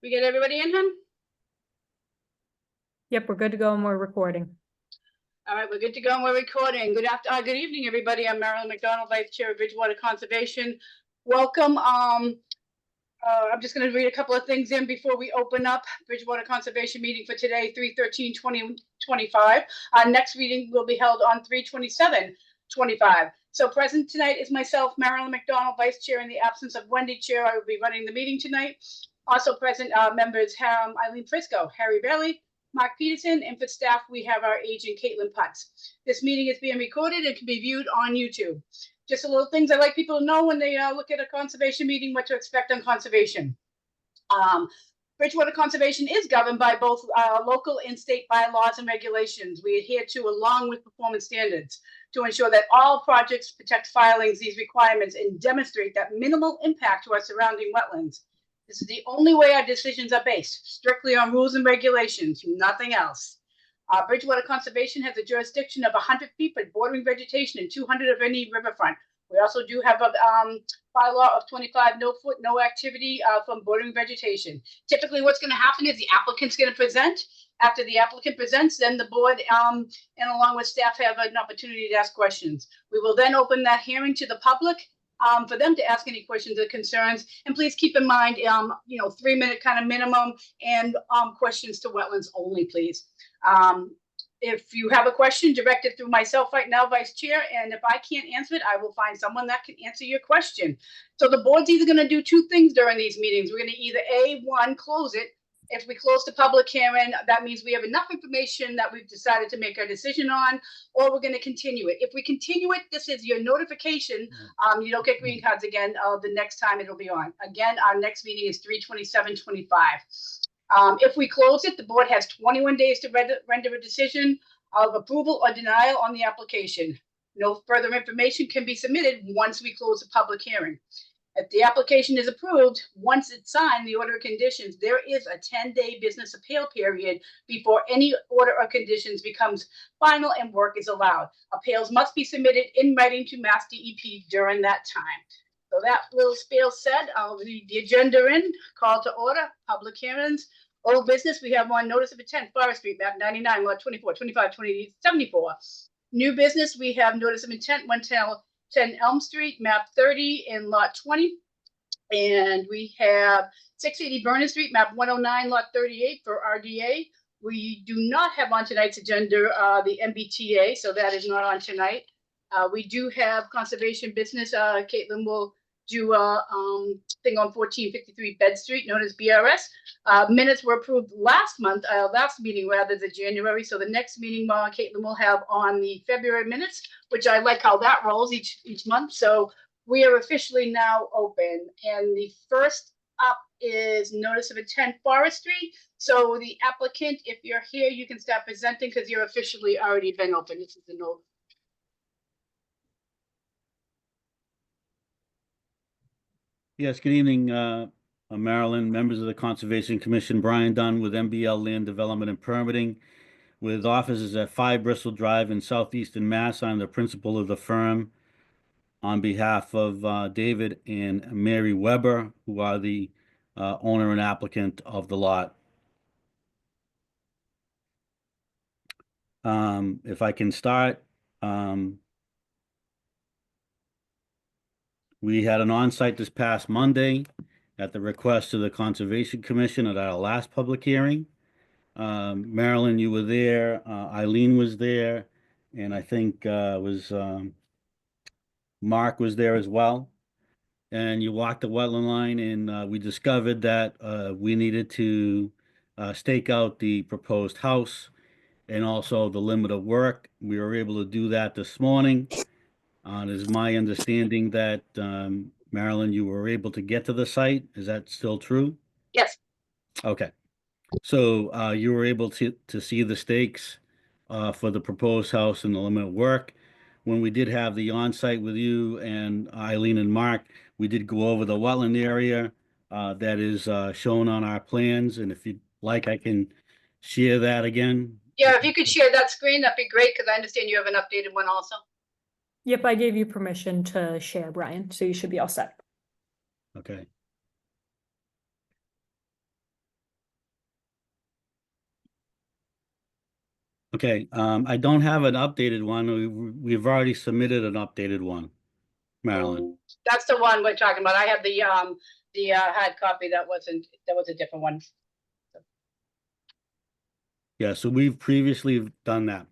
We get everybody in, hun? Yep, we're good to go and we're recording. All right, we're good to go and we're recording. Good evening, everybody. I'm Marilyn McDonald, Vice Chair of Bridgewater Conservation. Welcome. I'm just going to read a couple of things in before we open up Bridgewater Conservation meeting for today, 3/13/2025. Our next meeting will be held on 3/27/25. So present tonight is myself, Marilyn McDonald, Vice Chair. In the absence of Wendy Chair, I will be running the meeting tonight. Also present members Eileen Frisco, Harry Bailey, Mark Peterson, and for staff, we have our agent, Caitlin Putz. This meeting is being recorded and can be viewed on YouTube. Just a little things I like people to know when they look at a conservation meeting, what to expect on conservation. Bridgewater Conservation is governed by both local and state bylaws and regulations. We adhere to, along with performance standards, to ensure that all projects protect filings, these requirements, and demonstrate that minimal impact to our surrounding wetlands. This is the only way our decisions are based, strictly on rules and regulations, nothing else. Bridgewater Conservation has a jurisdiction of 100 feet for bordering vegetation and 200 of any riverfront. We also do have a bylaw of 25 no foot, no activity from bordering vegetation. Typically what's going to happen is the applicant's going to present. After the applicant presents, then the board and along with staff have an opportunity to ask questions. We will then open that hearing to the public for them to ask any questions or concerns. And please keep in mind, 3-minute kind of minimum and questions to wetlands only, please. If you have a question, direct it through myself right now, Vice Chair, and if I can't answer it, I will find someone that can answer your question. So the board's either going to do two things during these meetings. We're going to either one, close it. If we close the public hearing, that means we have enough information that we've decided to make our decision on, or we're going to continue it. If we continue it, this is your notification. You don't get green cards again the next time it'll be on. Again, our next meeting is 3/27/25. If we close it, the board has 21 days to render a decision of approval or denial on the application. No further information can be submitted once we close the public hearing. If the application is approved, once it's signed, the order of conditions, there is a 10-day business appeal period before any order or conditions becomes final and work is allowed. Appeals must be submitted in writing to Mass DEP during that time. So that little spiel said, I'll read the agenda in. Call to order, public hearings. Old business, we have one notice of intent, Forest Street, map 99, lot 24, 25, 20, 74. New business, we have notice of intent, 110 Elm Street, map 30 in lot 20. And we have 680 Vernon Street, map 109, lot 38 for RDA. We do not have on tonight's agenda the MBTA, so that is not on tonight. We do have conservation business. Caitlin will do a thing on 1453 Bed Street, known as BRS. Minutes were approved last meeting rather than January. So the next meeting Caitlin will have on the February minutes, which I like how that rolls each month. So we are officially now open. And the first up is notice of intent, Forest Street. So the applicant, if you're here, you can start presenting because you're officially already been open. This is the note. Yes, good evening, Marilyn, members of the Conservation Commission. Brian Dunn with MBL Land Development and Permitting, with offices at 5 Bristol Drive in Southeastern Mass. I'm the principal of the firm on behalf of David and Mary Weber, who are the owner and applicant of the lot. If I can start, we had an on-site this past Monday at the request of the Conservation Commission at our last public hearing. Marilyn, you were there. Eileen was there, and I think Mark was there as well. And you walked the wetland line, and we discovered that we needed to stake out the proposed house and also the limit of work. We were able to do that this morning. It is my understanding that, Marilyn, you were able to get to the site. Is that still true? Yes. Okay. So you were able to see the stakes for the proposed house and the limit of work. When we did have the on-site with you and Eileen and Mark, we did go over the wetland area that is shown on our plans. And if you'd like, I can share that again. Yeah, if you could share that screen, that'd be great, because I understand you have an updated one also. Yep, I gave you permission to share, Brian, so you should be all set. Okay. Okay, I don't have an updated one. We've already submitted an updated one, Marilyn. That's the one we're talking about. I have the hard copy that was a different one. Yeah, so we've previously done that.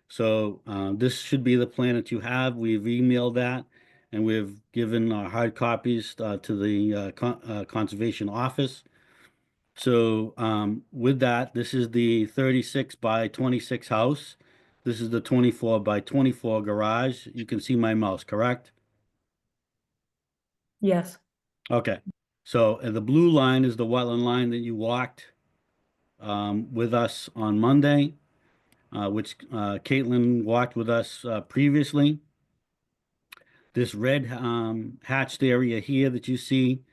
So this should be the plan that you have. We've emailed that and we've given hard copies to the Conservation Office. So with that, this is the 36 by 26 house. This is the 24 by 24 garage. You can see my mouse, correct? Yes. Okay. So the blue line is the wetland line that you walked with us on Monday, which Caitlin walked with us previously. This red hatched area here that you see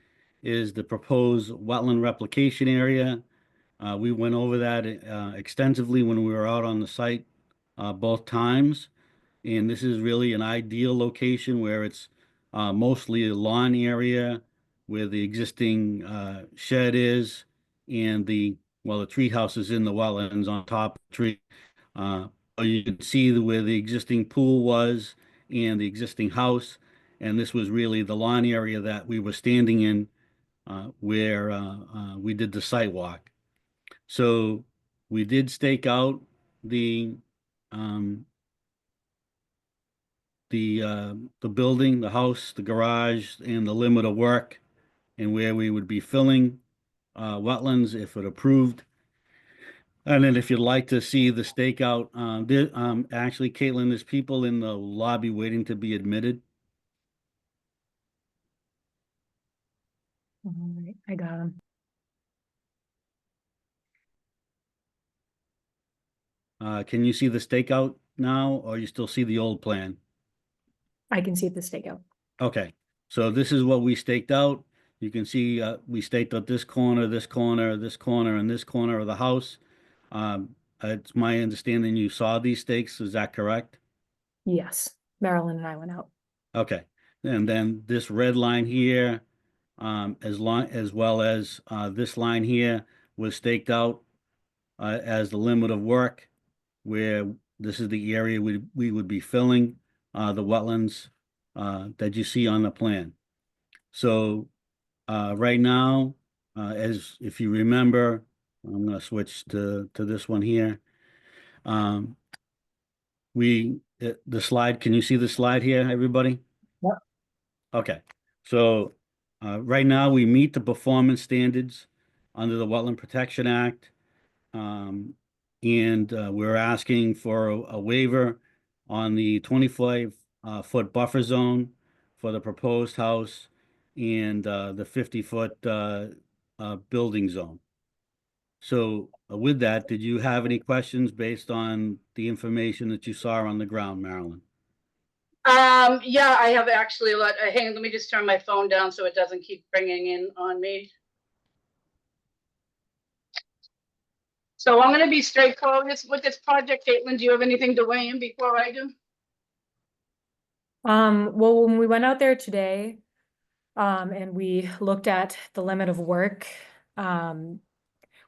is the proposed wetland replication area. We went over that extensively when we were out on the site both times. And this is really an ideal location where it's mostly a lawn area where the existing shed is and the tree house is in the wetlands on top of the tree. You can see where the existing pool was and the existing house. And this was really the lawn area that we were standing in where we did the site walk. So we did stake out the building, the house, the garage, and the limit of work, and where we would be filling wetlands if it approved. And then if you'd like to see the stakeout, actually, Caitlin, there's people in the lobby waiting to be admitted. All right, I got them. Can you see the stakeout now, or you still see the old plan? I can see the stakeout. Okay, so this is what we staked out. You can see we staked out this corner, this corner, this corner, and this corner of the house. It's my understanding you saw these stakes. Is that correct? Yes, Marilyn and I went out. Okay, and then this red line here, as well as this line here was staked out as the limit of work, where this is the area we would be filling the wetlands that you see on the plan. So right now, as if you remember, I'm going to switch to this one here. The slide, can you see the slide here, everybody? Yep. Okay, so right now we meet the performance standards under the Wetland Protection Act. And we're asking for a waiver on the 25-foot buffer zone for the proposed house and the 50-foot building zone. So with that, did you have any questions based on the information that you saw on the ground, Marilyn? Yeah, I have actually a lot. Hang on, let me just turn my phone down so it doesn't keep ringing in on me. So I'm going to be straightforward with this project. Caitlin, do you have anything to weigh in before I do? Well, when we went out there today, and we looked at the limit of work,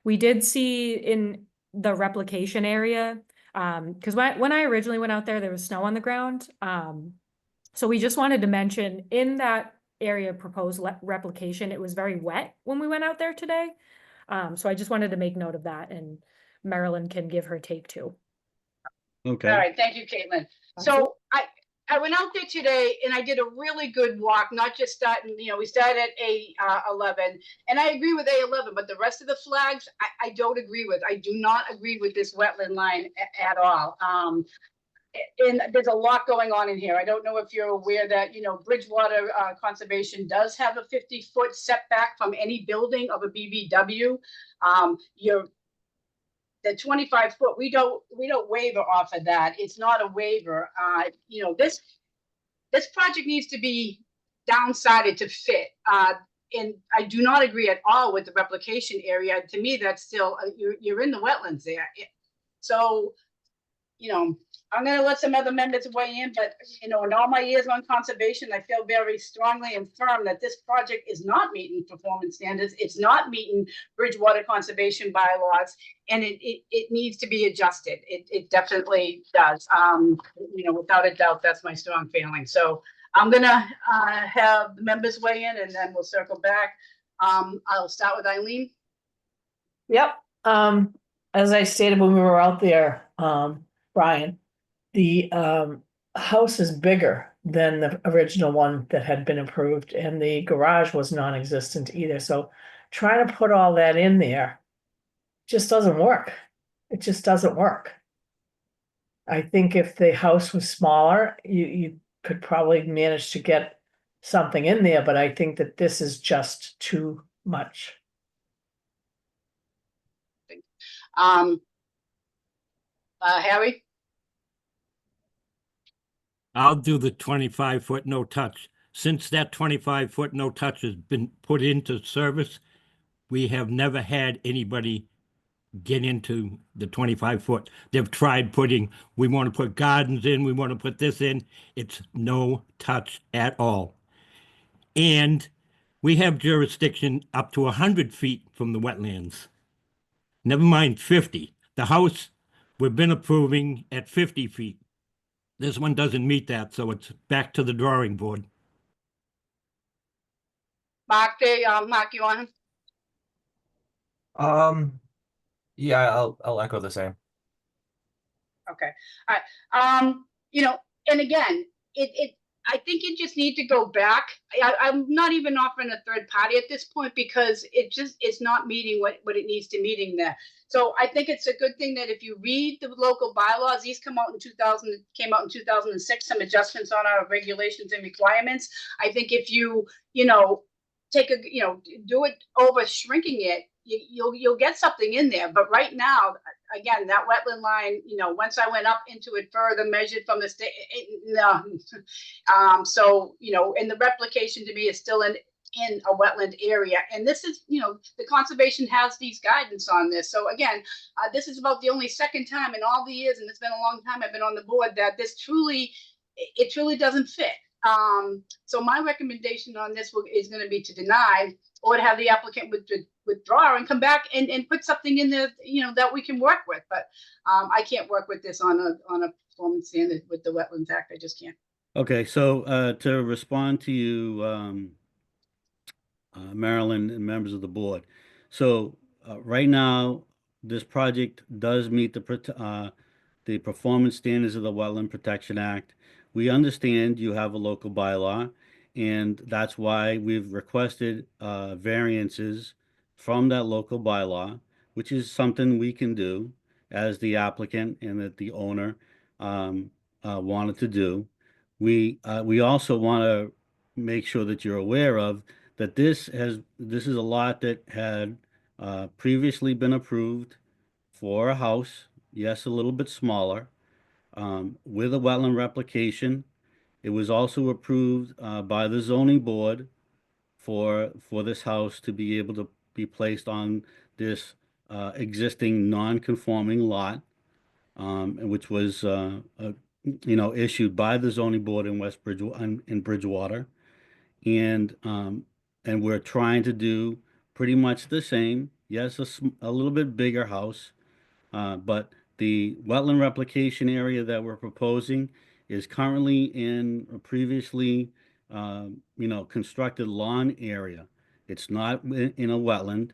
we did see in the replication area, because when I originally went out there, there was snow on the ground. So we just wanted to mention in that area of proposed replication, it was very wet when we went out there today. So I just wanted to make note of that, and Marilyn can give her take too. Okay. All right, thank you, Caitlin. So I went out there today and I did a really good walk, not just starting, we started at A11, and I agree with A11, but the rest of the flags, I don't agree with. I do not agree with this wetland line at all. And there's a lot going on in here. I don't know if you're aware that, Bridgewater Conservation does have a 50-foot setback from any building of a BBW. The 25-foot, we don't waiver off of that. It's not a waiver. This project needs to be downsided to fit. And I do not agree at all with the replication area. To me, that's still you're in the wetlands there. So I'm gonna let some other members weigh in, but, in all my years on conservation, I feel very strongly and firm that this project is not meeting performance standards. It's not meeting Bridgewater conservation bylaws, and it needs to be adjusted. It definitely does. Without a doubt, that's my strong feeling. So I'm gonna have the members weigh in, and then we'll circle back. I'll start with Eileen. Yep, as I stated when we were out there, Brian, the house is bigger than the original one that had been approved, and the garage was non-existent either, so trying to put all that in there just doesn't work. It just doesn't work. I think if the house was smaller, you could probably manage to get something in there, but I think that this is just too much. Harry? I'll do the 25-foot no touch. Since that 25-foot no touch has been put into service, we have never had anybody get into the 25-foot. They've tried we want to put gardens in, we want to put this in. It's no touch at all. And we have jurisdiction up to 100 feet from the wetlands. Never mind 50. The house we've been approving at 50 feet. This one doesn't meet that, so it's back to the drawing board. Mark, Mark, you want him? Yeah, I'll echo the same. Okay, all right. And again, I think you just need to go back. I'm not even offering a third party at this point because it's not meeting what it needs to meeting there. So I think it's a good thing that if you read the local bylaws, these came out in 2006, some adjustments on our regulations and requirements. I think if you, do it over shrinking it, you'll get something in there. But right now, again, that wetland line, once I went up into it further, measured from the state, and the replication to me is still in a wetland area. And this is, the conservation has these guidance on this. So again, this is about the only second time in all the years, and it's been a long time I've been on the board, that this truly doesn't fit. So my recommendation on this is going to be to deny, or to have the applicant withdraw and come back and put something in there, that we can work with. But I can't work with this on a performance standard with the Wetlands Act. I just can't. Okay, so to respond to you, Marilyn and members of the board. So right now, this project does meet the performance standards of the Wetland Protection Act. We understand you have a local bylaw, and that's why we've requested variances from that local bylaw, which is something we can do as the applicant and that the owner wanted to do. We also want to make sure that you're aware of that this is a lot that had previously been approved for a house, yes, a little bit smaller, with a wetland replication. It was also approved by the zoning board for this house to be able to be placed on this existing non-conforming lot, which was issued by the zoning board in Bridgewater, and we're trying to do pretty much the same. Yes, a little bit bigger house, but the wetland replication area that we're proposing is currently in a previously, constructed lawn area. It's not in a wetland.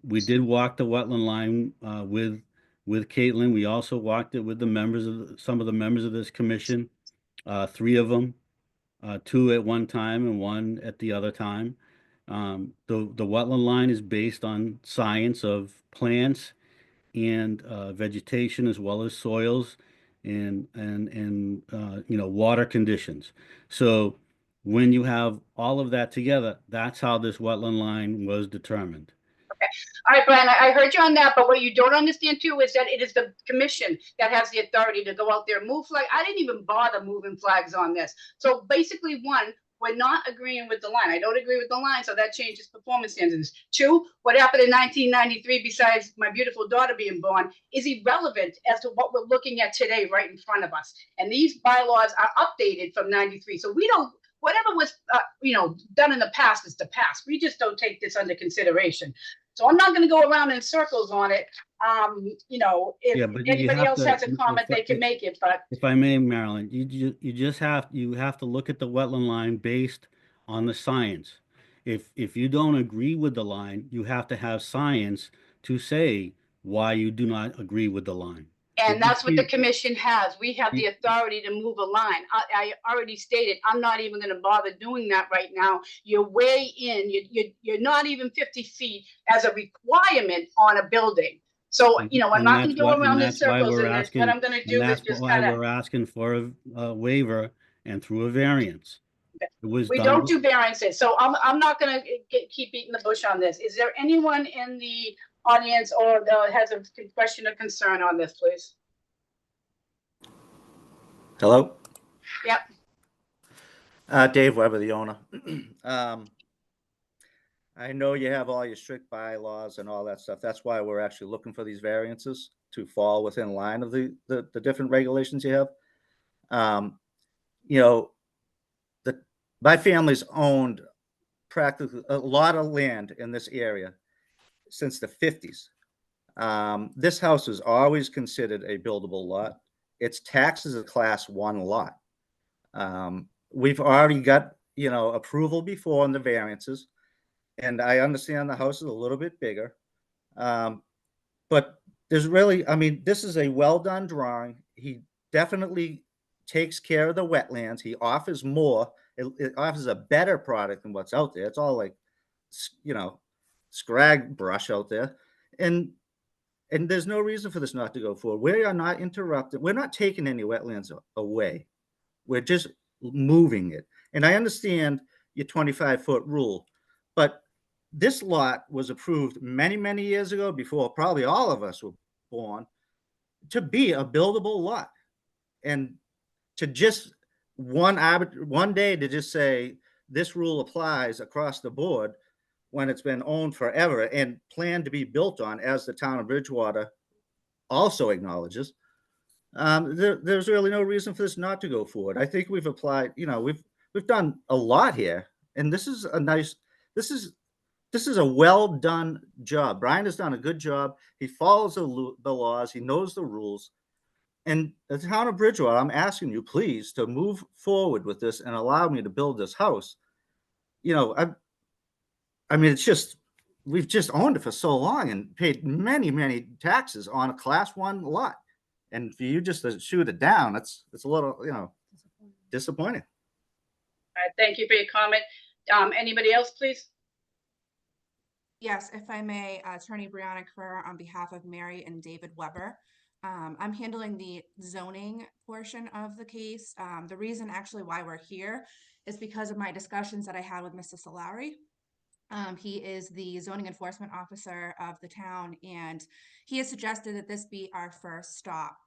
We did walk the wetland line with Caitlin. We also walked it with some of the members of this commission, 3 of them, 2 at one time and 1 at the other time. The wetland line is based on science of plants and vegetation, as well as soils and water conditions. So when you have all of that together, that's how this wetland line was determined. Okay. All right, Brian, I heard you on that, but what you don't understand too is that it is the commission that has the authority to go out there and move flag. I didn't even bother moving flags on this. So basically, we're not agreeing with the line. I don't agree with the line, so that changes performance standards. 2, what happened in 1993, besides my beautiful daughter being born, is irrelevant as to what we're looking at today right in front of us. And these bylaws are updated from 93. So we don't, whatever was, done in the past is the past. We just don't take this under consideration. So I'm not going to go around in circles on it. Yeah, If but you anybody have else to- has a comment, they can make it, but If I may, Marilyn, you just have to look at the wetland line based on the science. If you don't agree with the line, you have to have science to say why you do not agree with the line. and that's what the commission has. We have the authority to move a line. I already stated, I'm not even going to bother doing that right now. You're way in, you're not even 50 feet as a requirement on a building. So, I'm And not going to that's go why- around in that's why circles we're in this. asking- What I'm going to do is That's just why kind of, we're asking for a waiver and through a variance. It was we done. don't do variances. So I'm not going to keep beating the bush on this. Is there anyone in the audience or has a question or concern on this, please? Hello? Yep. Dave Weber, the owner. I know you have all your strict bylaws and all that stuff. That's why we're actually looking for these variances to fall within line of the different regulations you have. My family's owned practically a lot of land in this area since the 50s. This house is always considered a buildable lot. It's taxed as a class 1 lot. We've already got, approval before on the variances, and I understand the house is a little bit bigger. But there's really, this is a well-done drawing. He definitely takes care of the wetlands. He offers more. It offers a better product than what's out there. It's all like, scrag brush out there. And there's no reason for this not to go forward. We are not interrupting. We're not taking any wetlands away. We're just moving it. And I understand your 25-foot rule, but this lot was approved many, many years ago, before probably all of us were born, to be a buildable lot. And to just one day to just say this rule applies across the board when it's been owned forever and planned to be built on, as the town of Bridgewater also acknowledges, there's really no reason for this not to go forward. I think we've applied, we've done a lot here, and this is a well done job. Brian has done a good job. He follows the laws. He knows the rules. And the town of Bridgewater, I'm asking you, please, to move forward with this and allow me to build this house. It's just, we've just owned it for so long and paid many, many taxes on a class 1 lot. And for you just to shoot it down, it's a little, disappointing. All right, thank you for your comment. Anybody else, please? Yes, if I may, Attorney Brianna Kerr on behalf of Mary and David Weber. I'm handling the zoning portion of the case. The reason actually why we're here is because of my discussions that I had with Mr. Solari. He is the zoning enforcement officer of the town, and he has suggested that this be our first stop,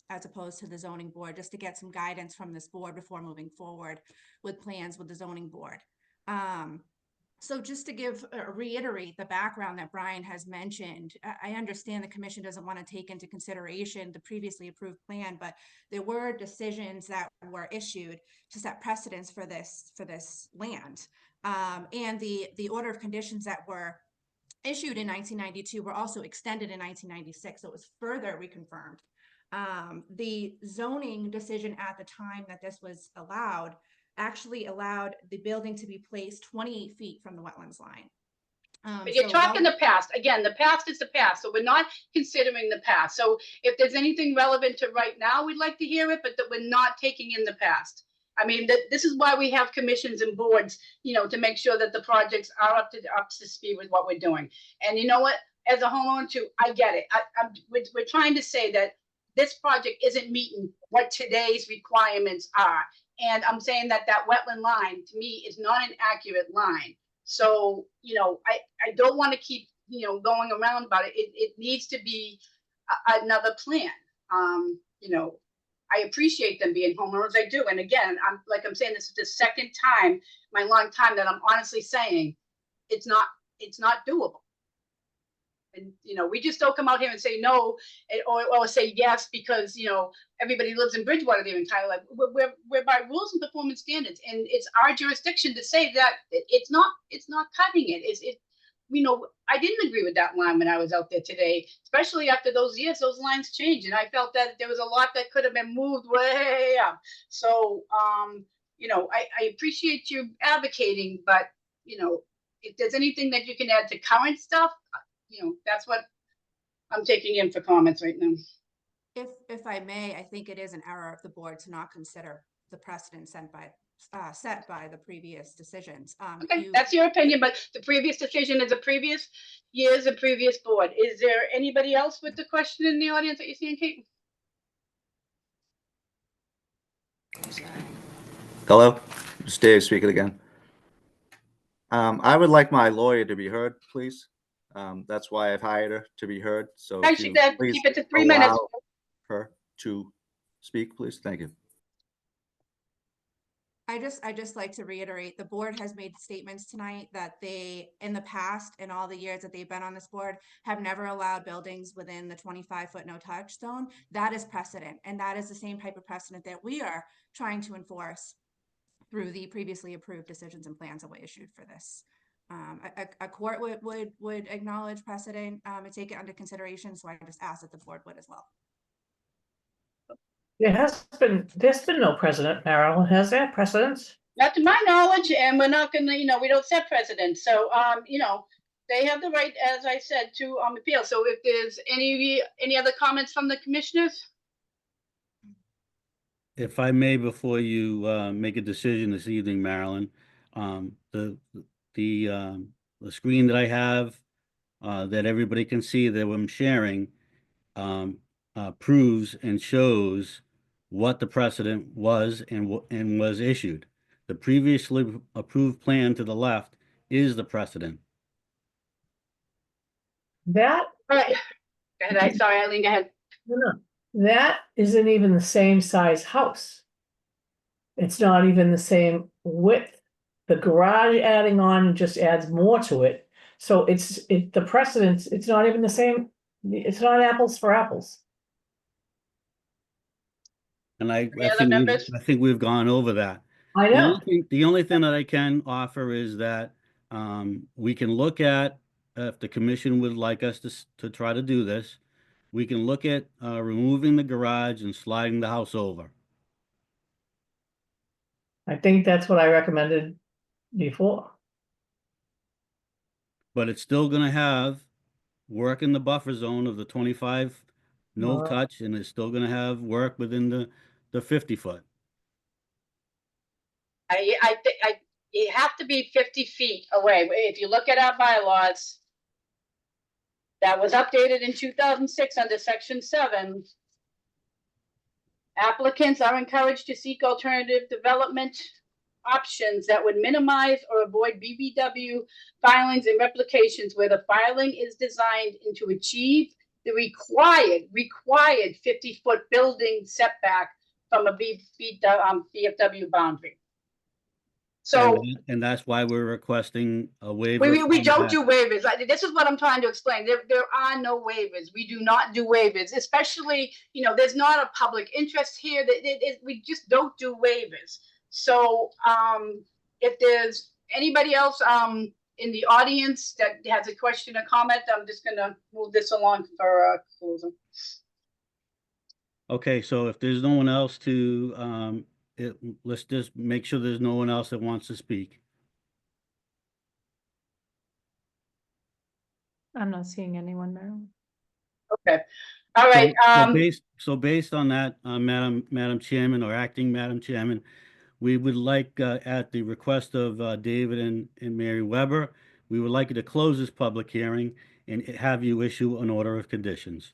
as opposed to the zoning board, just to get some guidance from this board before moving forward with plans with the zoning board. So just to reiterate the background that Brian has mentioned, I understand the commission doesn't want to take into consideration the previously approved plan, but there were decisions that were issued to set precedents for this land. And the order of conditions that were issued in 1992 were also extended in 1996, so it was further reconfirmed. The zoning decision at the time that this was allowed actually allowed the building to be placed 28 feet from the wetlands line. But you're talking the past. Again, the past is the past, so we're not considering the past. So if there's anything relevant to right now, we'd like to hear it, but that we're not taking in the past. This is why we have commissions and boards, to make sure that the projects are up to speed with what we're doing. And you know what? As a homeowner too, I get it. We're trying to say that this project isn't meeting what today's requirements are. And I'm saying that wetland line, to me, is not an accurate line. So, I don't want to keep, going around about it. It needs to be another plan. I appreciate them being homeowners, I do. And again, I'm saying, this is the second time, my long time, that I'm honestly saying it's not doable. And, we just don't come out here and say no, or say yes, because, everybody lives in Bridgewater their entire life. We're by rules and performance standards, and it's our jurisdiction to say that it's not cutting it. I didn't agree with that line when I was out there today, especially after those years, those lines changed. And I felt that there was a lot that could have been moved way up. So, I appreciate you advocating, but, if there's anything that you can add to current stuff, that's what I'm taking in for comments right now. If I may, I think it is an error of the board to not consider the precedent set by the previous decisions. Okay, that's your opinion, but the previous decision is a previous years and previous board. Is there anybody else with the question in the audience that you're seeing, Kate? Hello, it's Dave speaking again. I would like my lawyer to be heard, please. That's why I've hired her, to be heard. So Okay, if she you said please keep it to 3 minutes. allow her to speak, please. Thank you. I just like to reiterate, the board has made statements tonight that they, in the past, in all the years that they've been on this board, have never allowed buildings within the 25-foot no-touch zone. That is precedent, and that is the same type of precedent that we are trying to enforce through the previously approved decisions and plans that were issued for this. A court would acknowledge precedent and take it under consideration, so I just ask that the board would as well. There's been no precedent, Marilyn, has there precedence? Not to my knowledge, and we're not gonna, we don't set precedents. So, they have the right, as I said, to appeal. So if there's any other comments from the commissioners? If I may, before you make a decision this evening, Marilyn, the screen that I have that everybody can see that I'm sharing proves and shows what the precedent was and was issued. The previously approved plan to the left is the precedent. That, All right. Go ahead. Sorry, Eileen, go ahead. no, that isn't even the same size house. It's not even the same width. The garage adding on just adds more to it. So the precedence, it's not even the same. It's not apples for apples. And I other members? think we've gone over that. I know. The only thing that I can offer is that we can look at, if the commission would like us to try to do this, we can look at removing the garage and sliding the house over. I think that's what I recommended before. But it's still gonna have work in the buffer zone of the 25 no touch, and it's still gonna have work within the 50-foot. I think you have to be 50 feet away. If you look at our bylaws, that was updated in 2006 under section 7. Applicants are encouraged to seek alternative development options that would minimize or avoid BBW filings and replications where the filing is designed to achieve the required 50-foot building setback from a BFW boundary. So, and that's why we're requesting a waiver. we don't do waivers. This is what I'm trying to explain. There are no waivers. We do not do waivers, especially, there's not a public interest here. We just don't do waivers. So if there's anybody else in the audience that has a question or comment, I'm just going to move this along for closing. Okay, so if there's no one else to, let's just make sure there's no one else that wants to speak. I'm not seeing anyone, Marilyn. Okay. All right. So based on that, Madam Chairman or Acting Madam Chairman, we would like, at the request of David and Mary Weber, we would like you to close this public hearing and have you issue an order of conditions.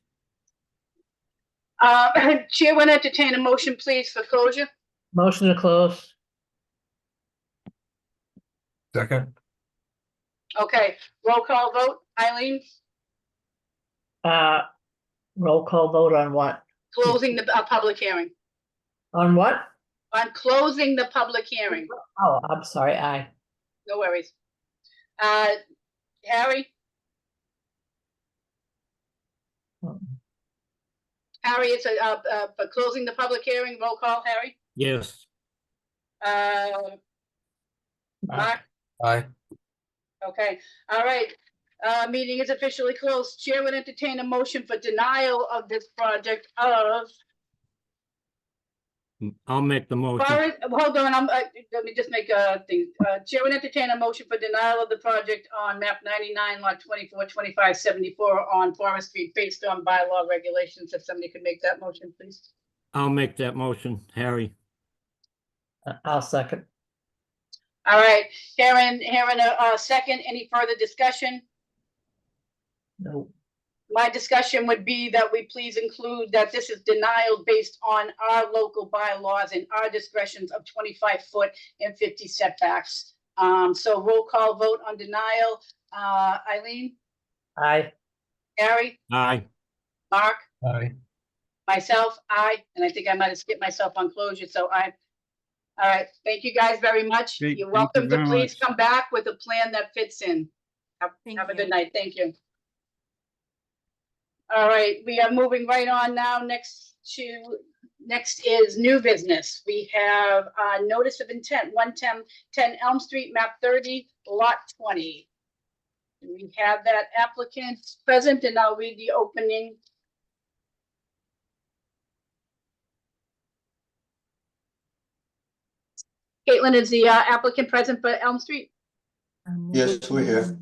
Chair would entertain a motion, please, for closure. Motion to close. Second. Okay. Roll call vote. Eileen, Roll call vote on what? closing the public hearing. On what? On closing the public hearing. Oh, I'm sorry, aye. No worries. Harry? Harry, it's for closing the public hearing, roll call, Harry? Yes. Mark? Aye. Okay, all right. Meeting is officially closed. Chair would entertain a motion for denial of this project of I'll make the motion. hold on, let me just make a thing. Chair would entertain a motion for denial of the project on map 99, lot 24, 25, 74 on Forest Street based on bylaw regulations. If somebody could make that motion, please. I'll make that motion, Harry. I'll second. All right, Hearing a second. Any further discussion? No. My discussion would be that we please include that this is denial based on our local bylaws and our discretions of 25-foot and 50 setbacks. So roll call vote on denial. Eileen? Aye. Gary? Aye. Mark? Aye. Myself? Aye. And I think I might have skipped myself on closure, so aye. All right, thank you guys very much. Great, You're thank you welcome to very please much. come back with a plan that fits in. Thank Have a you. good night. Thank you. All right, we are moving right on now. Next is new business. We have a notice of intent, 110 Elm Street, map 30, lot 20. We have that applicant present, and I'll read the opening. Caitlin, is the applicant present for Elm Street? Yes, we're here.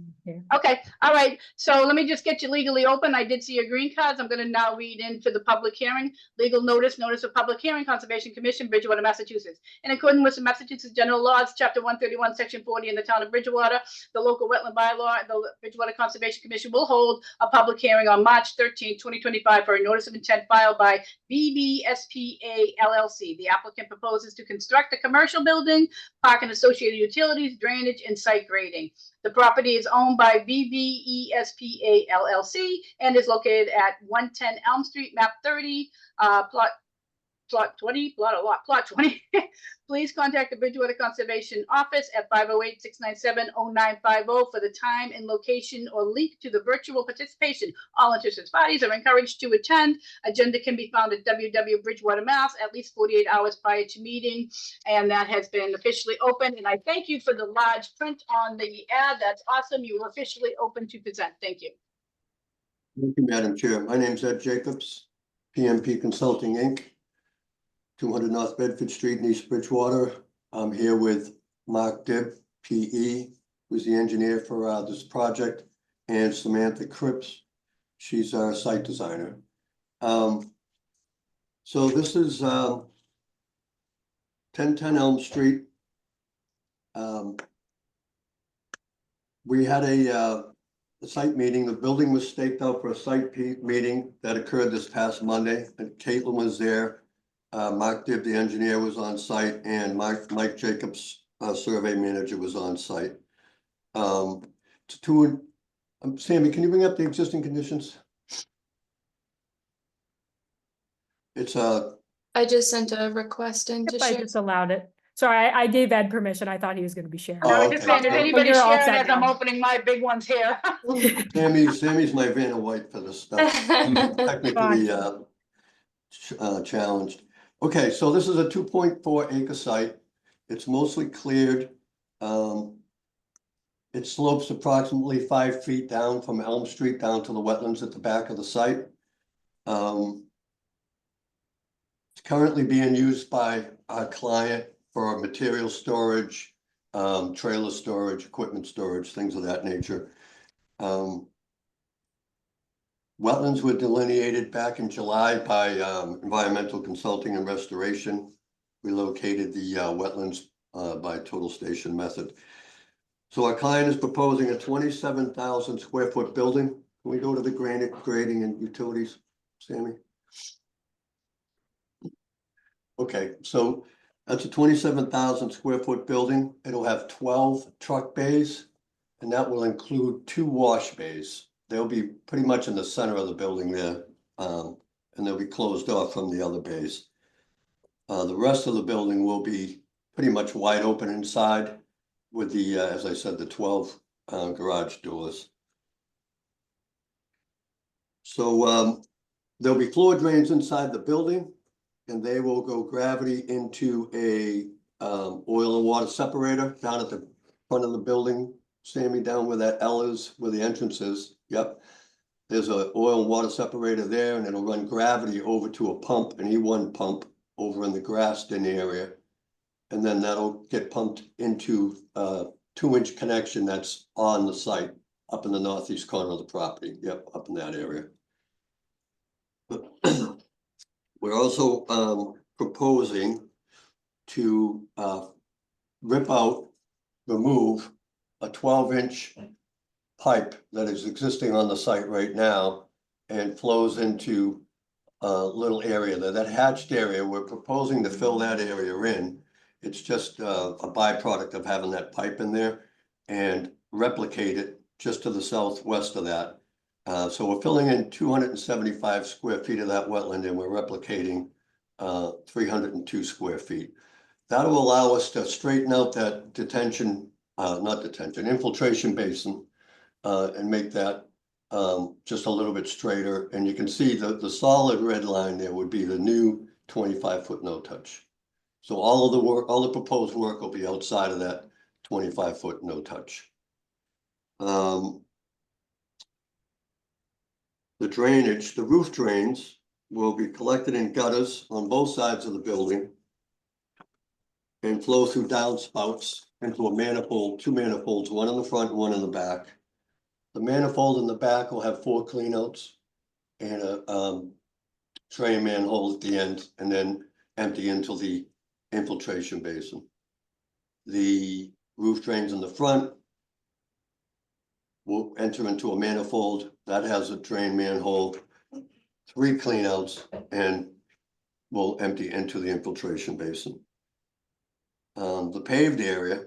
Okay, all right. So let me just get you legally open. I did see your green cards. I'm going to now read into the public hearing. Legal notice of public hearing, Conservation Commission, Bridgewater, Massachusetts. In accordance with the Massachusetts General Laws, Chapter 131, Section 40 in the town of Bridgewater, the local wetland bylaw, the Bridgewater Conservation Commission will hold a public hearing on March 13, 2025 for a notice of intent filed by BBSPA LLC. The applicant proposes to construct a commercial building, park and associated utilities, drainage, and site grading. The property is owned by BBESPA LLC and is located at 110 Elm Street, map 30, plot 20. Please contact the Bridgewater Conservation Office at 508-697-0950 for the time and location or link to the virtual participation. All interested parties are encouraged to attend. Agenda can be found at www.bridgewatermass at least 48 hours prior to meeting, and that has been officially opened. And I thank you for the large print on the ad. That's awesome. You are officially open to present. Thank you. Thank you, Madam Chair. My name's Ed Jacobs, PMP Consulting, Inc., 200 North Bedford Street in East Bridgewater. I'm here with Mark Dibb, PE, who's the engineer for this project, and Samantha Cripps. She's our site designer. So this is 1010 Elm Street. We had a site meeting. The building was staked out for a site meeting that occurred this past Monday, and Caitlin was there. Mark Dibb, the engineer, was on site, and Mike Jacobs, survey manager, was on site. Sammy, can you bring up the existing conditions? It's I just sent a request in to Yep, I share. just allowed it. Sorry, I gave Ed permission. I thought he was going to be sharing. I Oh, was just okay. saying, if But anybody's you're all sharing set as I'm now. opening my big ones here. Sammy's my Vanna White for this stuff. Technically challenged. Okay, so this is a 2.4 acre site. It's mostly cleared. It slopes approximately 5 feet down from Elm Street down to the wetlands at the back of the site. It's currently being used by our client for material storage, trailer storage, equipment storage, things of that nature. Wetlands were delineated back in July by Environmental Consulting and Restoration. We located the wetlands by total station method. So our client is proposing a 27,000 square foot building. Can we go to the grading and utilities, Sammy? Okay, so that's a 27,000 square foot building. It'll have 12 truck bays, and that will include 2 wash bays. They'll be pretty much in the center of the building there, and they'll be closed off from the other bays. The rest of the building will be pretty much wide open inside with the, as I said, the 12 garage doors. So there'll be floor drains inside the building, and they will go gravity into a oil and water separator down at the front of the building. Sammy, down where that L is, where the entrance is. Yep. There's a oil and water separator there, and it'll run gravity over to a pump, an E1 pump over in the Grafton area. And then that'll get pumped into a 2-inch connection that's on the site up in the northeast corner of the property. Yep, up in that area. We're also proposing to remove a 12-inch pipe that is existing on the site right now and flows into a little area there. That hatched area, we're proposing to fill that area in. It's just a byproduct of having that pipe in there and replicate it just to the southwest of that. So we're filling in 275 square feet of that wetland, and we're replicating 302 square feet. That'll allow us to straighten out that infiltration basin, and make that just a little bit straighter. And you can see the solid red line there would be the new 25-foot no-touch. So all of the work, all the proposed work will be outside of that 25-foot no-touch. The drainage, the roof drains will be collected in gutters on both sides of the building and flow through downspouts into a manifold, 2 manifolds, one in the front, one in the back. The manifold in the back will have 4 cleanouts and a drain manhole at the end, and then empty into the infiltration basin. The roof drains in the front will enter into a manifold that has a drain manhole, 3 cleanouts, and will empty into the infiltration basin. The paved area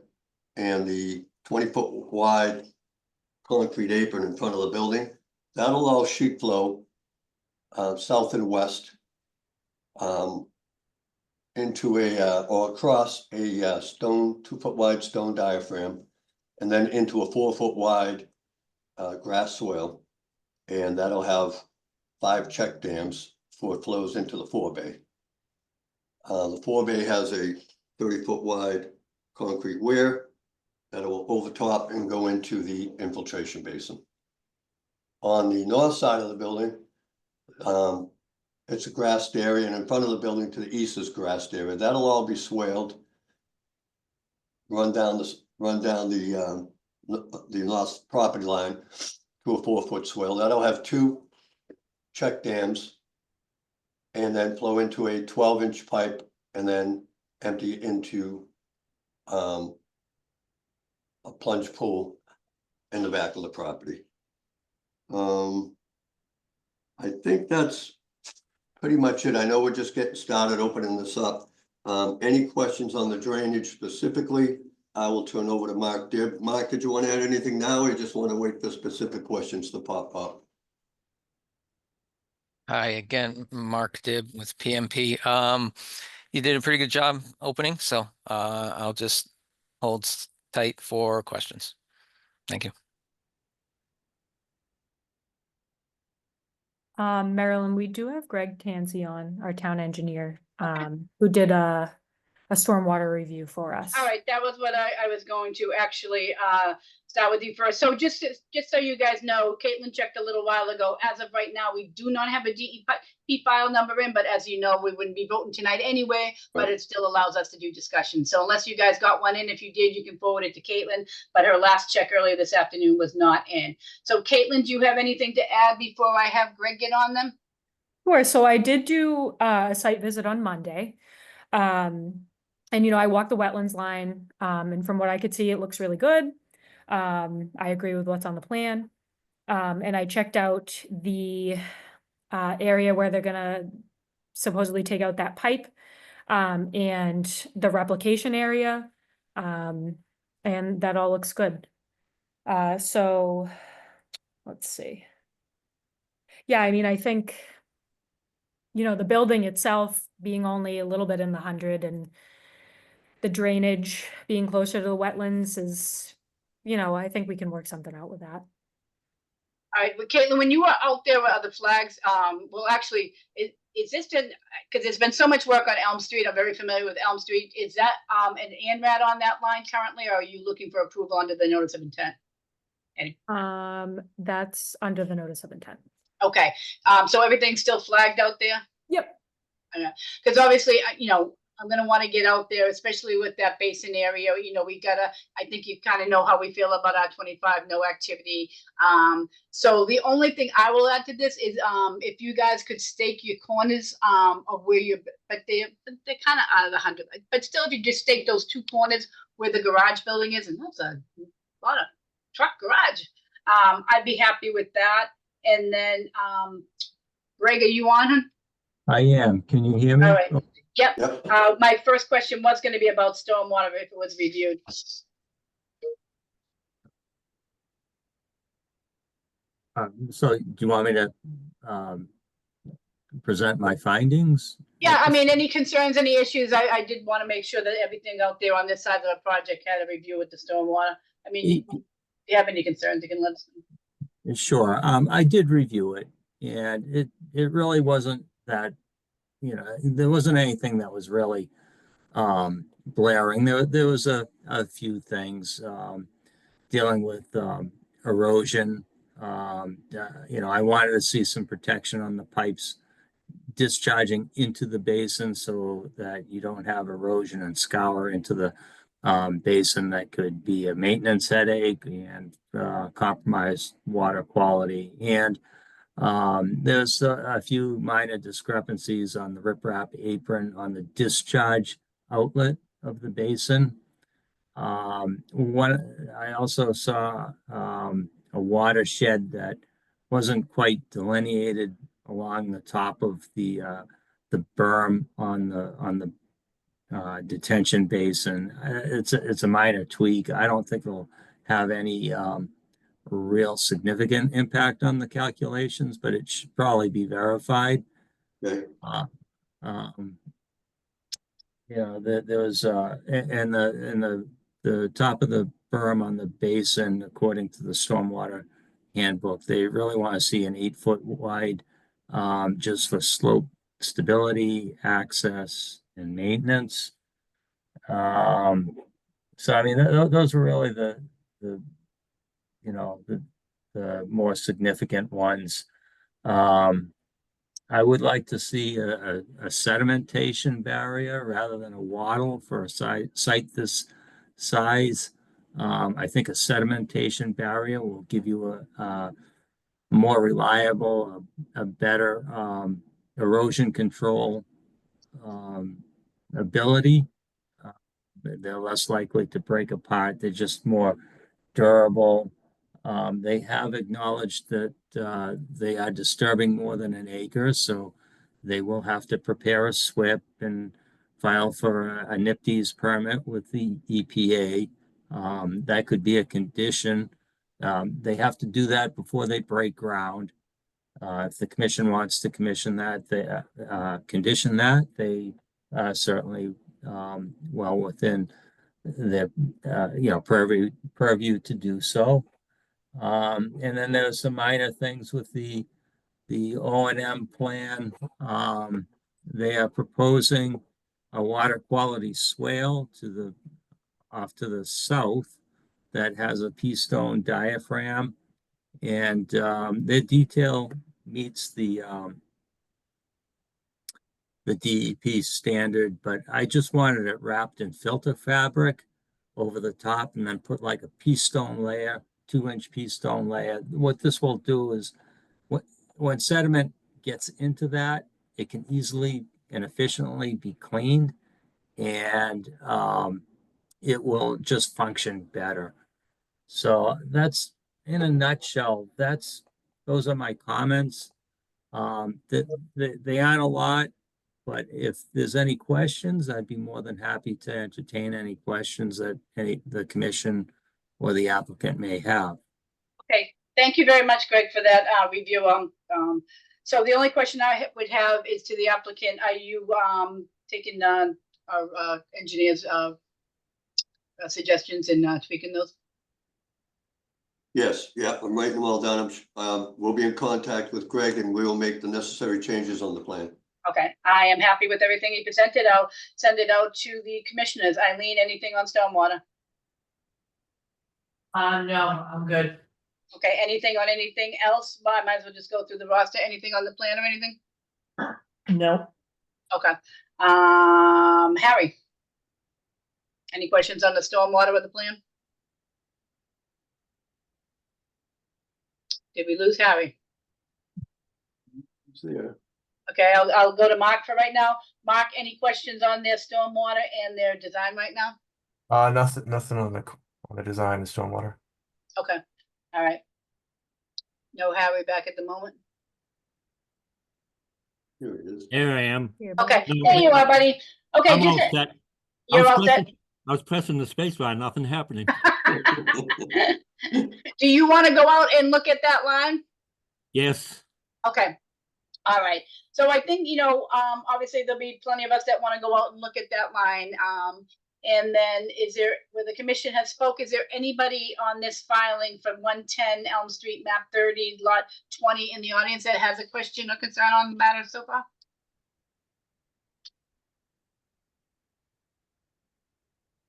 and the 20-foot wide concrete apron in front of the building, that'll allow sheet flow south and west into or across a stone, 2-foot wide stone diaphragm, and then into a 4-foot wide grass swale, and that'll have 5 check dams before it flows into the forebay. The forebay has a 30-foot wide concrete weir that will overtop and go into the infiltration basin. On the north side of the building, it's a grassed area, and in front of the building to the east is grassed area. That'll all be swaled, run down the north property line to a 4-foot swale. That'll have 2 check dams and then flow into a 12-inch pipe and then empty into a plunge pool in the back of the property. I think that's pretty much it. I know we're just getting started opening this up. Any questions on the drainage specifically, I will turn over to Mark Dibb. Mark, did you want to add anything now, or you just want to wait for specific questions to pop up? Hi, again, Mark Dibb with PMP. You did a pretty good job opening, so I'll just hold tight for questions. Thank you. Marilyn, we do have Greg Tansey on, our town engineer, who did a stormwater review for us. All right, that was what I was going to actually start with you first. So just so you guys know, Caitlin checked a little while ago. As of right now, we do not have a DEP file number in, but as you know, we wouldn't be voting tonight anyway, but it still allows us to do discussion. So unless you guys got one in, if you did, you can forward it to Caitlin, but her last check earlier this afternoon was not in. So Caitlin, do you have anything to add before I have Greg get on them? Sure. So I did do a site visit on Monday. And, I walked the wetlands line, and from what I could see, it looks really good. I agree with what's on the plan. And I checked out the area where they're gonna supposedly take out that pipe, and the replication area, and that all looks good. So let's see. Yeah, I mean, I think the building itself being only a little bit in the 100 and the drainage being closer to the wetlands is, I think we can work something out with that. All right, well, Caitlin, when you were out there with other flags, well, actually, is this been, because there's been so much work on Elm Street, I'm very familiar with Elm Street. Is that an ANRAD on that line currently, or are you looking for approval under the notice of intent? That's under the notice of intent. Okay, so everything's still flagged out there? Yep. Because obviously, I'm gonna want to get out there, especially with that basin area. We gotta, I think you kind of know how we feel about our 25 no activity. So the only thing I will add to this is if you guys could stake your corners of where you're, but they're kind of out of the 100. But still, if you just stake those 2 corners where the garage building is, and that's a lot of truck garage, I'd be happy with that. And then, Greg, are you on? I am. Can you hear me? All right. Yep. Yep. My first question was going to be about stormwater if it was reviewed. So do you want me to present my findings? Yeah, I mean, any concerns, any issues? I did want to make sure that everything out there on this side of the project had a review with the stormwater. I mean, if you have any concerns, you can let us know. Sure. I did review it, and it really wasn't that, there wasn't anything that was really blaring. There was a few things dealing with erosion. I wanted to see some protection on the pipes discharging into the basin so that you don't have erosion and scour into the basin that could be a maintenance headache and compromise water quality. And there's a few minor discrepancies on the riprap apron on the discharge outlet of the basin. I also saw a watershed that wasn't quite delineated along the top of the berm on the detention basin. It's a minor tweak. I don't think it'll have any real significant impact on the calculations, but it should probably be verified. Okay. There was and the top of the berm on the basin, according to the stormwater handbook, they really want to see an 8-foot wide, just for slope stability, access, and maintenance. So I mean, those were really the more significant ones. I would like to see a sedimentation barrier rather than a wattle for a site this size. I think a sedimentation barrier will give you a more reliable, a better erosion control ability. They're less likely to break apart. They're just more durable. They have acknowledged that they are disturbing more than an acre, so they will have to prepare a SWIP and file for a NIPDES permit with the EPA. That could be a condition. They have to do that before they break ground. If the commission wants to commission that, they condition that, they certainly well within their purview to do so. And then there's some minor things with the O&M plan. They are proposing a water quality swale off to the south that has a pea stone diaphragm, and their detail meets the DEP standard, but I just wanted it wrapped in filter fabric over the top and then put like a pea stone layer, 2-inch pea stone layer. What this will do is when sediment gets into that, it can easily and efficiently be cleaned, and it will just function better. So that's, in a nutshell, those are my comments. They aren't a lot, but if there's any questions, I'd be more than happy to entertain any questions that the commission or the applicant may have. Okay, thank you very much, Greg, for that review. So the only question I would have is to the applicant, are you, taking, our, engineers, suggestions and, tweaking those? Yes, yeah, I'm writing them all down. We'll be in contact with Greg and we will make the necessary changes on the plan. Okay, I am happy with everything you presented. I'll send it out to the commissioners. Eileen, anything on stormwater? No, I'm good. Okay, anything on anything else? Well, I might as well just go through the roster. Anything on the plan or anything? No, Okay. Harry? Any questions on the stormwater with the plan? Did we lose Harry? It's there. Okay, I'll go to Mark for right now. Mark, any questions on their stormwater and their design right now? Nothing on the design of stormwater. Okay, all right. No Harry back at the moment? Here it is. There I am. Here, Okay, No, there you are, buddy. Okay, I'm all just, set. you're all set. I was pressing the space bar, nothing happening. Do you want to go out and look at that line? Yes, Okay. All right. So I think, obviously there'll be plenty of us that want to go out and look at that line. And then where the commission has spoke, is there anybody on this filing from 110 Elm Street, map 30, lot 20 in the audience that has a question or concern on the matter so far?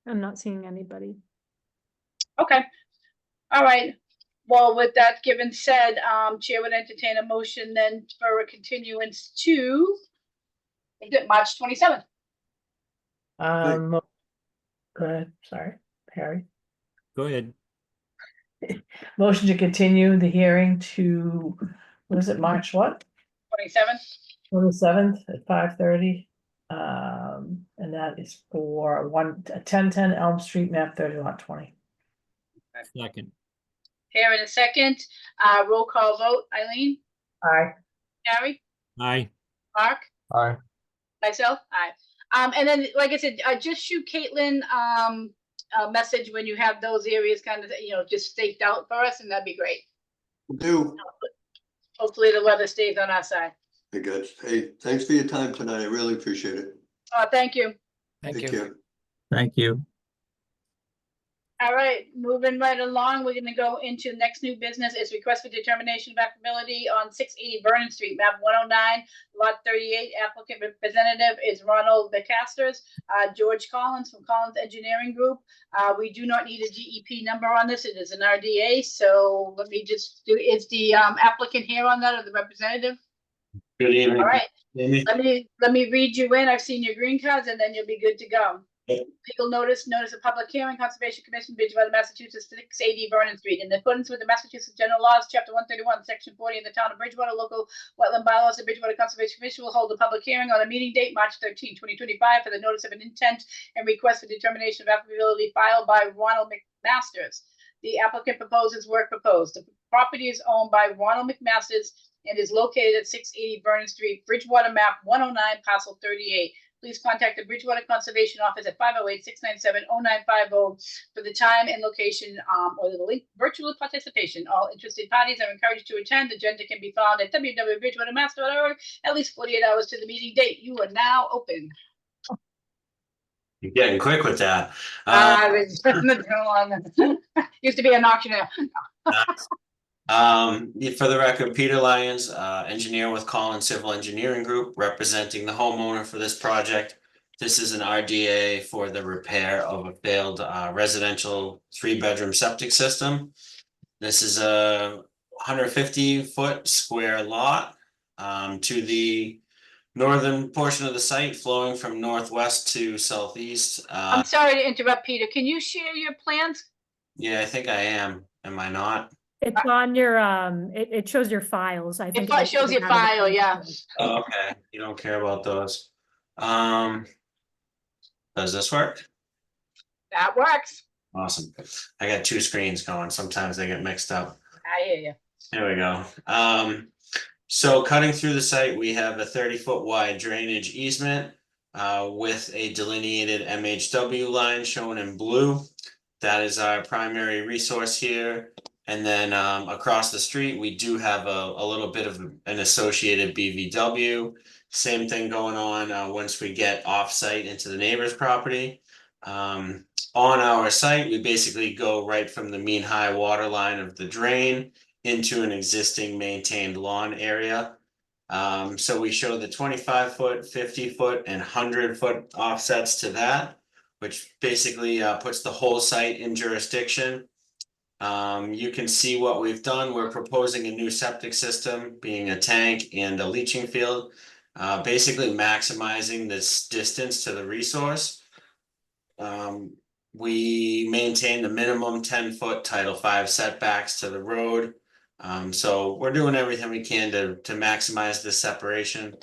I'm not seeing anybody. Okay. All right. Well, with that given said, Chair would entertain a motion then for a continuance to March 27th. go ahead, sorry, Harry. go ahead. Motion to continue the hearing to, what is it, March what? 27th. 27th at 5:30. And that is for 1010 Elm Street, map 30, lot 20. Second, Here in a second. Roll call vote. Eileen? Aye. Harry? aye. Mark? Aye. Myself? Aye. And then, like I said, just shoot Caitlin a message when you have those areas kind of, just staked out for us, and that'd be great. Do. Hopefully the weather stays on our side. I guess. Hey, thanks for your time tonight. I really appreciate it. Thank you. Thank Take you. care. Thank you. All right, moving right along, we're gonna go into next new business is request for determination of applicability on 680 Vernon Street, map 109, lot 38. Applicant representative is Ronald McCasters. George Collins from Collins Engineering Group. We do not need a DEP number on this. It is an RDA. So let me just do, is the applicant here on that or the representative? Good evening. All right, Amy. let me read you in. I've seen your green cards and then you'll be good to go. Legal notice of public hearing, Conservation Commission, Bridgewater, Massachusetts, 680 Vernon Street. In accordance with the Massachusetts General Laws, Chapter 131, Section 40 in the Town of Bridgewater, Local Wetland Bylaws, the Bridgewater Conservation Commission will hold a public hearing on a meeting date, March 13, 2025, for the notice of an intent and request for determination of applicability filed by Ronald McMasters. The applicant proposes work proposed. The property is owned by Ronald McMasters and is located at 680 Vernon Street, Bridgewater, map 109, parcel 38. Please contact the Bridgewater Conservation Office at 508-697-0950 for the time and location or the link virtual participation. All interested parties are encouraged to attend. The agenda can be found at www.bridgewatermass.org at least 48 hours to the meeting date. You are now open. You're getting quick with that. Used to be an auctioneer. For the record, Peter Lyons, engineer with Collins Civil Engineering Group, representing the homeowner for this project. This is an RDA for the repair of a failed residential 3-bedroom septic system. This is a 150-foot square lot to the northern portion of the site, flowing from northwest to southeast. I'm sorry to interrupt, Peter. Can you share your plans? Yeah, I think I am. Am I not? It's on your, it shows your files, I think. It shows your file, yeah. Oh, okay, you don't care about those. Does this work? That works. Awesome. I got 2 screens going. Sometimes they get mixed up. I hear you. There we go. So cutting through the site, we have a 30-foot wide drainage easement with a delineated MHW line shown in blue. That is our primary resource here. And then across the street, we do have a little bit of an associated BVW. Same thing going on once we get off-site into the neighbor's property. On our site, we basically go right from the mean high water line of the drain into an existing maintained lawn area. So we show the 25-foot, 50-foot, and 100-foot offsets to that, which basically puts the whole site in jurisdiction. You can see what we've done. We're proposing a new septic system, being a tank and a leaching field, basically maximizing this distance to the resource. We maintain the minimum 10-foot Title V setbacks to the road. So we're doing everything we can to maximize the separation.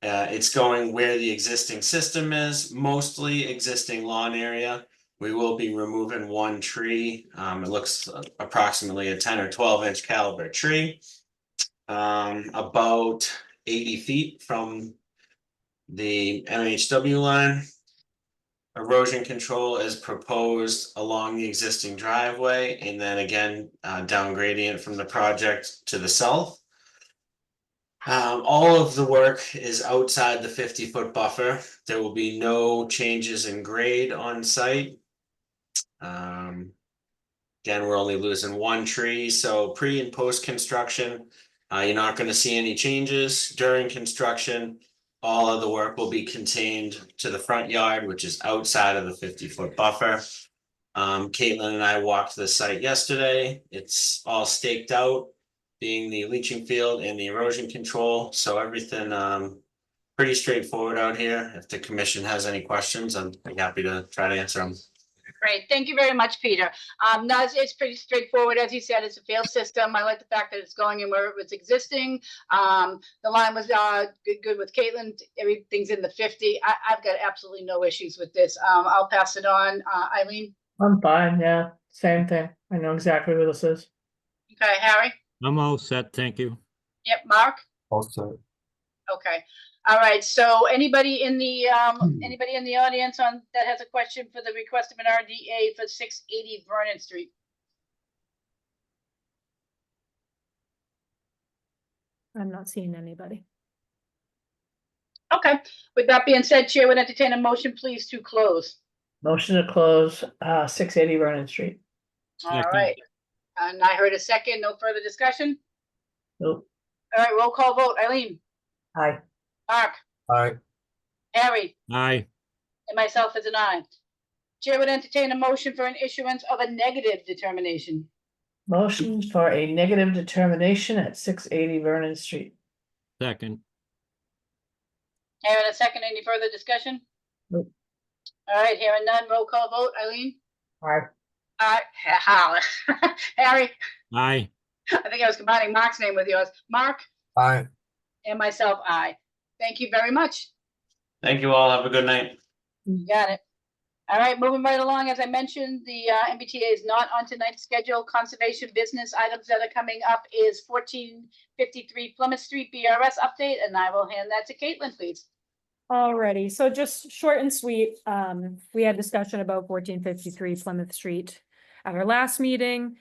It's going where the existing system is, mostly existing lawn area. We will be removing one tree. It looks approximately a 10 or 12-inch caliber tree. About 80 feet from the MHW line. Erosion control is proposed along the existing driveway and then again down gradient from the project to the south. All of the work is outside the 50-foot buffer. There will be no changes in grade on site. Again, we're only losing one tree, so pre and post construction, you're not going to see any changes. During construction, all of the work will be contained to the front yard, which is outside of the 50-foot buffer. Caitlin and I walked the site yesterday. It's all staked out, being the leaching field and the erosion control. So everything pretty straightforward out here. If the commission has any questions, I'm happy to try to answer them. Great. Thank you very much, Peter. No, it's pretty straightforward. As you said, it's a failed system. I like the fact that it's going in where it was existing. The line was good with Caitlin. Everything's in the 50. I've got absolutely no issues with this. I'll pass it on. Eileen? I'm fine, yeah, same thing. I know exactly where this is. Okay, Harry? I'm all set, thank you. Yep, Mark? Also, Okay. All right. So anybody in the audience that has a question for the request of an RDA for 680 Vernon Street? I'm not seeing anybody. Okay. With that being said, Chair would entertain a motion, please, to close. Motion to close 680 Vernon Street. All Second. right. And I heard a second. No further discussion. Nope. All right. Roll call vote. Eileen? Aye. Mark? aye, Harry? Aye, And myself as an aye. Chair would entertain a motion for an issuance of a negative determination. Motion for a negative determination at 680 Vernon Street. second. Hearing a second. Any further discussion? Nope. All right. Hearing none. Roll call vote. Eileen? Aye. Harry? Aye, I think I was combining Mark's name with yours. Mark? aye. And myself, aye. Thank you very much. Thank you all. Have a good night. You got it. All right, moving right along. As I mentioned, the MBTA is not on tonight's schedule. Conservation business items that are coming up is 1453 Plymouth Street BRS update, and I will hand that to Caitlin, please. Alrighty, so just short and sweet, we had discussion about 1453 Plymouth Street at our last meeting,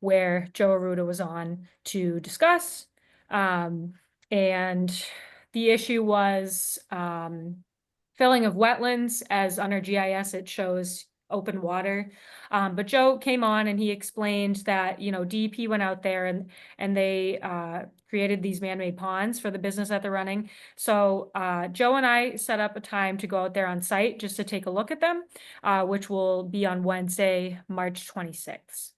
where Joe Arruda was on to discuss. And the issue was filling of wetlands, as on our GIS it shows open water. But Joe came on and he explained that, you know, DEP went out there and they created these man-made ponds for the business that they're running. So Joe and I set up a time to go out there on site just to take a look at them, which will be on Wednesday, March 26th.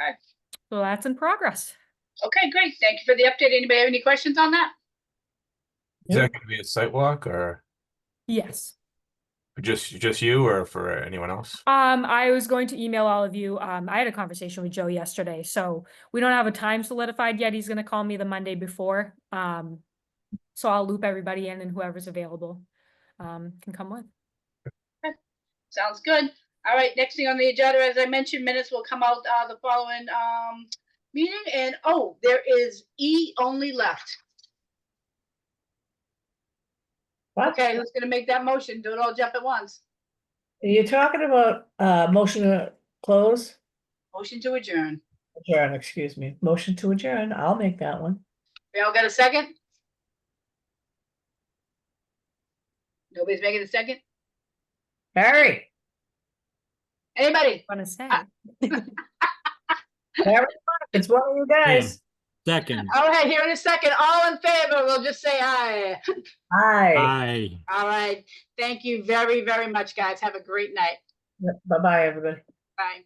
Okay. So that's in progress. Okay, great. Thank you for the update. Anybody have any questions on that? Is that going to be a site walk or Yes. just you or for anyone else? I was going to email all of you. I had a conversation with Joe yesterday, so we don't have a time solidified yet. He's going to call me the Monday before. So I'll loop everybody in and whoever's available can come with. Okay. Sounds good. All right, next thing on the agenda, as I mentioned, minutes will come out the following meeting. And oh, there is E only left. What? Okay, who's gonna make that motion? Do it all jump at once. Are you talking about motion to close? Motion to adjourn. Adjourn, excuse me. Motion to adjourn. I'll make that one. We all got a second? Nobody's making a second? Harry, Anybody? Want to say? Harry, it's one of you guys. Second. All right, here in a second. All in favor, we'll just say aye. Aye. Aye. All right. Thank you very, very much, guys. Have a great night. Bye-bye, everybody. Bye.